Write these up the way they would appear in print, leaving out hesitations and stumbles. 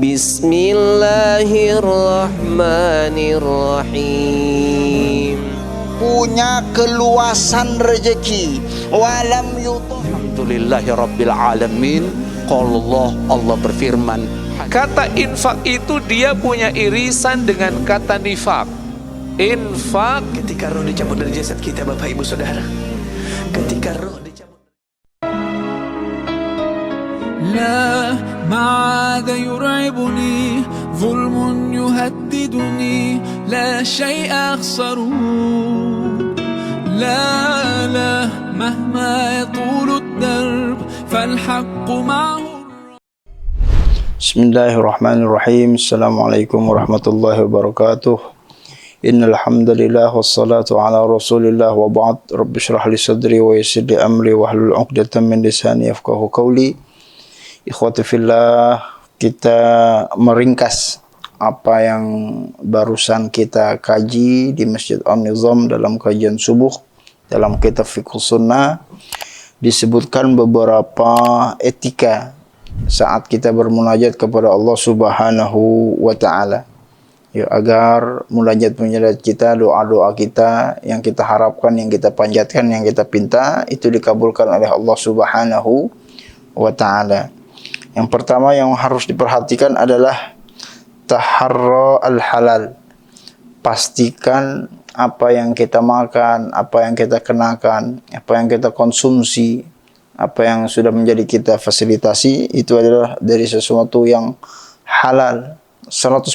Bismillahirrahmanirrahim. Punya keluasan rezeki. Walam yutuh. Alhamdulillahirabbil alamin. Allah berfirman, kata infak itu dia punya irisan dengan kata nifak. Infak Ketika roh dicabut dari jasad kita, Bapak Ibu Saudara, ketika roh dicabut, لا ما عاد يرعبني ظلم يهددني لا شيء أخسره لا مهما يطول الدرب فالحق معه. Bismillahirrahmanirrahim. Assalamualaikum warahmatullahi wabarakatuh. Innal hamdalillah wassalatu ala Rasulillah wa ba'd. Rabbi shrah li sadri wa yassir li amri wahlul 'uqdatam min lisani yafqahu qawli. Ikhwati fillah, kita meringkas apa yang barusan kita kaji di Masjid An-Nizam dalam kajian subuh dalam kitab Fiqh Sunnah. Disebutkan beberapa etika saat kita bermunajat kepada Allah Subhanahu wa taala. Ya, agar munajat kita, doa-doa kita yang kita harapkan, yang kita panjatkan, yang kita pinta itu dikabulkan oleh Allah Subhanahu wa taala. Yang pertama yang harus diperhatikan adalah taharra al-halal. Pastikan apa yang kita makan, apa yang kita kenakan, apa yang kita konsumsi, apa yang sudah menjadi kita fasilitasi itu adalah dari sesuatu yang halal 100%.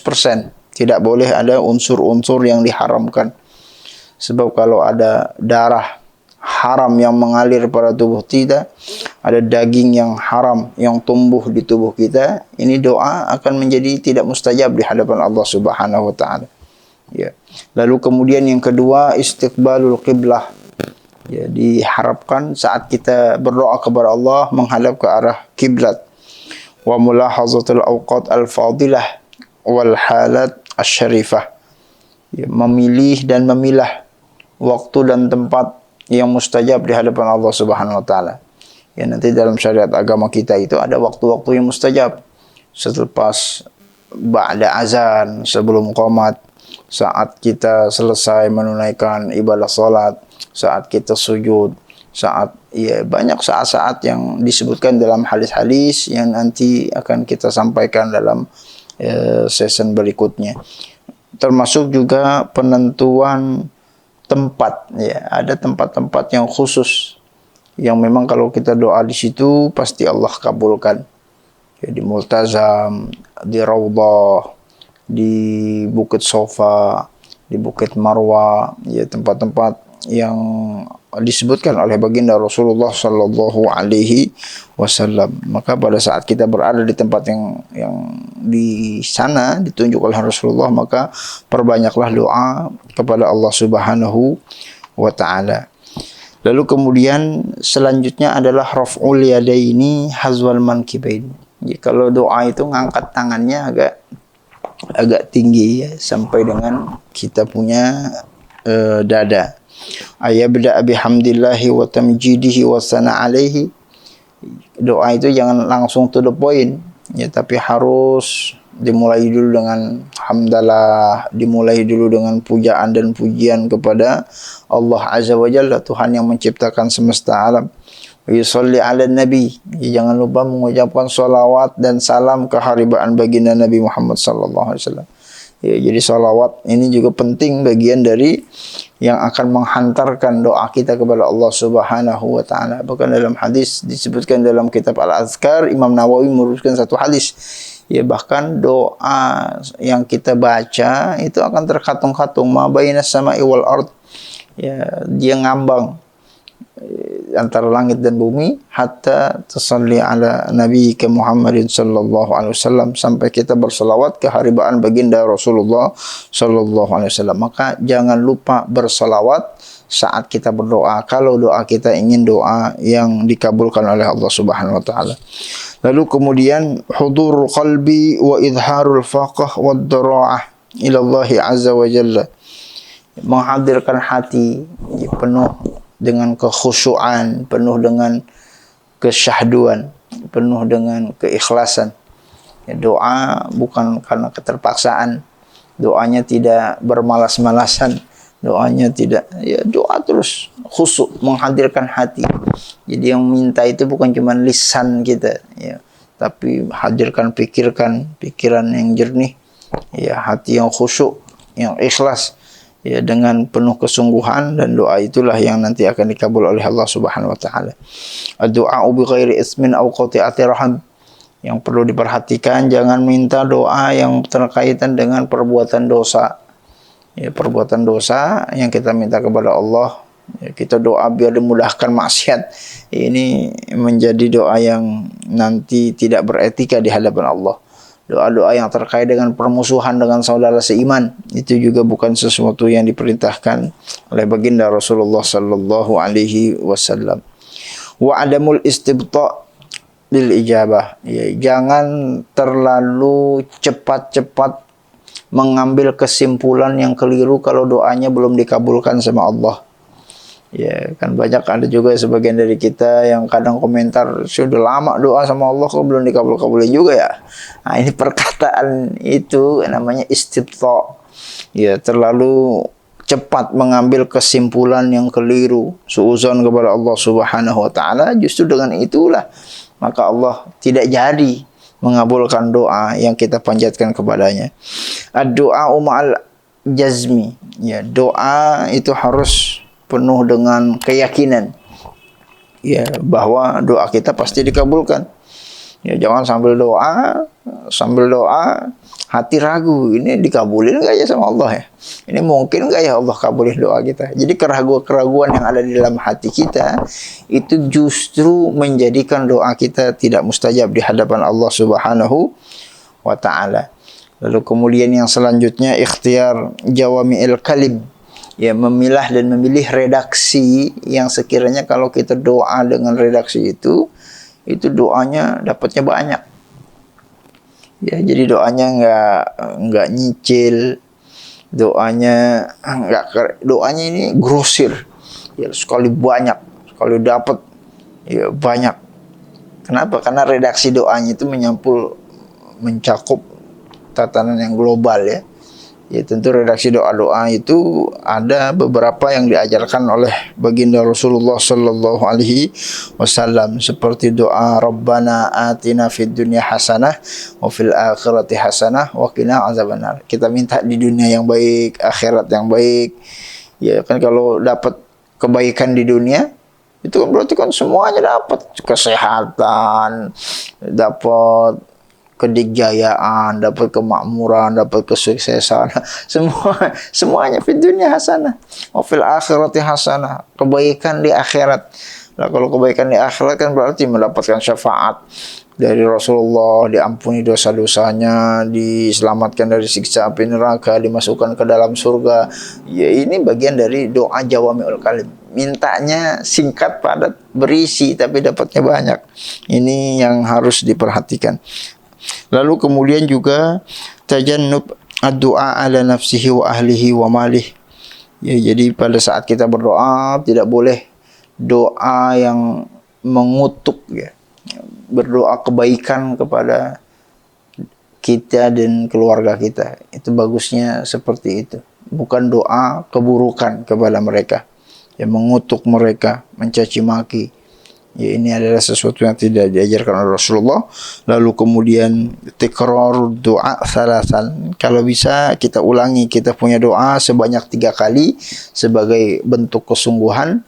Tidak boleh ada unsur-unsur yang diharamkan. Sebab kalau ada darah haram yang mengalir pada tubuh kita, ada daging yang haram yang tumbuh di tubuh kita, ini doa akan menjadi tidak mustajab di hadapan Allah Subhanahu wa taala. Ya. Lalu kemudian yang kedua, istiqbalul qiblah. Ya, diharapkan saat kita berdoa kepada Allah menghadap ke arah kiblat. Wa mulahazatul awqat al-fadilah wal halat asy-syarifah. Ya, memilih dan memilah waktu dan tempat yang mustajab di hadapan Allah Subhanahu wa taala. Ya, nanti dalam syariat agama kita itu ada waktu-waktu yang mustajab. Selepas ba'da azan, sebelum qomat, saat kita selesai menunaikan ibadah salat, saat kita sujud, saat banyak saat-saat yang disebutkan dalam hadis-hadis yang nanti akan kita sampaikan dalam season berikutnya. Termasuk juga penentuan tempat, ya, ada tempat-tempat yang khusus yang memang kalau kita doa di situ pasti Allah kabulkan. Ya, di Multazam, di Raudhah, di Bukit Sofa, di Bukit Marwa, ya, tempat-tempat yang disebutkan oleh baginda Rasulullah sallallahu alaihi wasallam. Maka pada saat kita berada di tempat yang di sana ditunjuk oleh Rasulullah, maka perbanyaklah doa kepada Allah Subhanahu wa taala. Lalu kemudian selanjutnya adalah raf'ul yadaini hazwal mankibain. Ya, kalau doa itu ngangkat tangannya agak tinggi, ya, sampai dengan kita punya dada. Ayabda bihamdillahi wa tamjidihi wa sana alaihi. Doa itu jangan langsung to the point, ya, tapi harus dimulai dulu dengan hamdalah, dimulai dulu dengan pujaan dan pujian kepada Allah Azza wa Jalla, Tuhan yang menciptakan semesta alam. Wa yusalli ala nabi, ya, jangan lupa mengucapkan salawat dan salam keharibaan baginda Nabi Muhammad sallallahu alaihi wasallam. Ya, jadi salawat ini juga penting, bagian dari yang akan menghantarkan doa kita kepada Allah Subhanahu wa taala. Bahkan dalam hadis disebutkan dalam kitab Al-Azkar, Imam Nawawi merumuskan satu hadis. Ya, bahkan doa yang kita baca itu akan terkatung-katung ma bainas sama'i wal ard. Ya, dia ngambang antara langit dan bumi, hatta tusalli ala nabi ke Muhammadin sallallahu alaihi wasallam, sampai kita berselawat ke haribaan baginda Rasulullah sallallahu alaihi wasallam. Maka jangan lupa berselawat saat kita berdoa, kalau doa kita ingin doa yang dikabulkan oleh Allah Subhanahu wa taala. Lalu kemudian hudurul qalbi wa idharul faqah wad dara'ah ila Allah azza wa jalla. Menghadirkan hati penuh dengan kekhusyuan, penuh dengan kesyahduan, penuh dengan keikhlasan Ya, doa bukan karena keterpaksaan, doanya tidak bermalas-malasan, doanya tidak, ya doa terus khusyuk, menghadirkan hati. Jadi yang minta itu bukan cuma lisan kita, ya, tapi hadirkan pikiran yang jernih, ya, hati yang khusyuk, yang ikhlas, ya, dengan penuh kesungguhan, dan doa itulah yang nanti akan dikabul oleh Allah Subhanahu wa taala. Ad-du'a bi ghairi ismin aw qati'ati rahim. Yang perlu diperhatikan, jangan minta doa yang terkaitan dengan perbuatan dosa. Ya, perbuatan dosa yang kita minta kepada Allah, ya, kita doa biar dimudahkan maksiat, ini menjadi doa yang nanti tidak beretika di hadapan Allah. Doa-doa yang terkait dengan permusuhan dengan saudara seiman, itu juga bukan sesuatu yang diperintahkan oleh baginda Rasulullah sallallahu alaihi wasallam. Wa adamul istibta' lil ijabah. Ya, jangan terlalu cepat-cepat mengambil kesimpulan yang keliru kalau doanya belum dikabulkan sama Allah. Ya, kan banyak ada juga sebagian dari kita yang kadang komentar, sudah lama doa sama Allah kok belum dikabul-kabulin juga ya. Nah, ini perkataan itu namanya istibta. Ya, terlalu cepat mengambil kesimpulan yang keliru, suuzon kepada Allah Subhanahu wa taala. Justru dengan itulah maka Allah tidak jadi mengabulkan doa yang kita panjatkan kepadanya. Ad-du'a ma'al jazmi. Ya, doa itu harus penuh dengan keyakinan, ya, bahwa doa kita pasti dikabulkan. Ya, jangan sambil doa hati ragu, ini dikabulin enggak ya sama Allah ya? Ini mungkin enggak ya Allah kabulin doa kita? Jadi keraguan-keraguan yang ada di dalam hati kita itu justru menjadikan doa kita tidak mustajab di hadapan Allah Subhanahu wa taala. Lalu kemudian yang selanjutnya, ikhtiar jawami'il kalim. Ya, memilah dan memilih redaksi yang sekiranya kalau kita doa dengan redaksi itu doanya dapatnya banyak. Ya, jadi doanya enggak nyicil, doanya ini grosir. Ya, sekali dapat ya banyak. Kenapa? Karena redaksi doanya itu mencakup tatanan yang global ya. Ya, tentu redaksi doa-doa itu ada beberapa yang diajarkan oleh baginda Rasulullah sallallahu alaihi wasallam, seperti doa Rabbana atina fid dunya hasanah wa fil akhirati hasanah wa qina azabannar. Kita minta di dunia yang baik, akhirat yang baik. Ya kan, kalau dapat kebaikan di dunia itu kan berarti kan semuanya dapat, kesehatan, dapat kedikjayaan, dapat kemakmuran, dapat kesuksesan, semuanya di dunia hasanah, wa fil akhirati hasanah, kebaikan di akhirat. Nah, kalau kebaikan di akhirat kan berarti mendapatkan syafaat dari Rasulullah, diampuni dosa-dosanya, diselamatkan dari siksa api neraka, dimasukkan ke dalam surga. Ya, ini bagian dari doa jawami'ul kalim. Mintanya singkat, padat, berisi, tapi dapatnya banyak. Ini yang harus diperhatikan. Lalu kemudian juga tajannub ad-du'a ala nafsihi wa ahlihi wa malih. Ya, jadi pada saat kita berdoa tidak boleh doa yang mengutuk ya. Berdoa kebaikan kepada kita dan keluarga kita. Itu bagusnya seperti itu. Bukan doa keburukan kepada mereka. Ya, mengutuk mereka, mencaci maki. Ya, ini adalah sesuatu yang tidak diajarkan oleh Rasulullah. Lalu kemudian tikrar doa salasan. Kalau bisa kita ulangi, kita punya doa sebanyak 3 kali sebagai bentuk kesungguhan.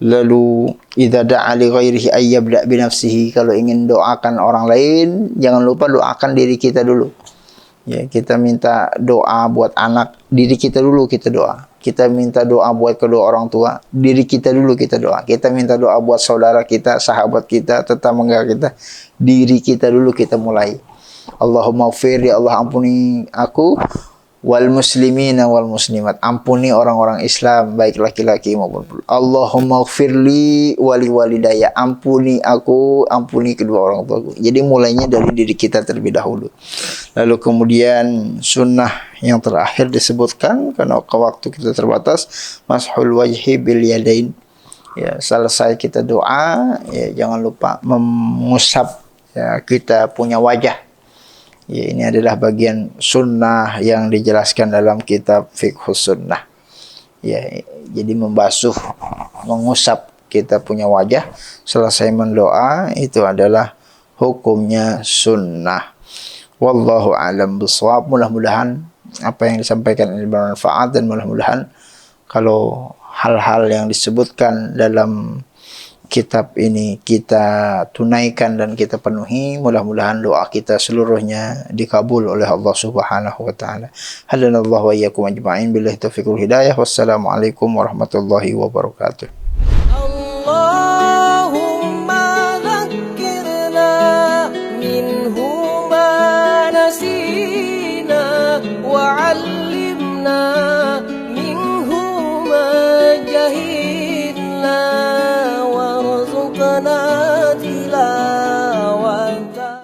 Lalu idza da'a li ghairihi ay yabda bi nafsihi. Kalau ingin doakan orang lain, jangan lupa doakan diri kita dulu. Ya, kita minta doa buat anak, diri kita dulu kita doa. Kita minta doa buat kedua orang tua, diri kita dulu kita doa. Kita minta doa buat saudara kita, sahabat kita, tetangga kita, diri kita dulu kita mulai. Allahumma ighfir, ya Allah ampuni aku, wal muslimina wal muslimat, ampuni orang-orang Islam baik laki-laki maupun perempuan. Allahumma ighfirli wali walidayya, ampuni aku, ampuni kedua orang tuaku. Jadi mulainya dari diri kita terlebih dahulu. Lalu kemudian sunnah yang terakhir disebutkan karena waktu kita terbatas, mashul wajhi bil yadain. Ya, selesai kita doa, ya jangan lupa mengusap ya kita punya wajah. Ya, ini adalah bagian sunnah yang dijelaskan dalam kitab Fiqhus Sunnah. Ya, jadi membasuh, mengusap kita punya wajah selesai mendoa itu adalah hukumnya sunnah. Wallahu a'lam bishawab. Mudah-mudahan apa yang disampaikan ini bermanfaat, dan mudah-mudahan kalau hal-hal yang disebutkan dalam kitab ini kita tunaikan dan kita penuhi, mudah-mudahan doa kita seluruhnya dikabul oleh Allah Subhanahu wa taala. Hadanallahu wa iyyakum ajma'in billahi taufiqul hidayah. Wassalamualaikum warahmatullahi wabarakatuh. Allahumma dhakkirna minhu ma nasina wa 'allimna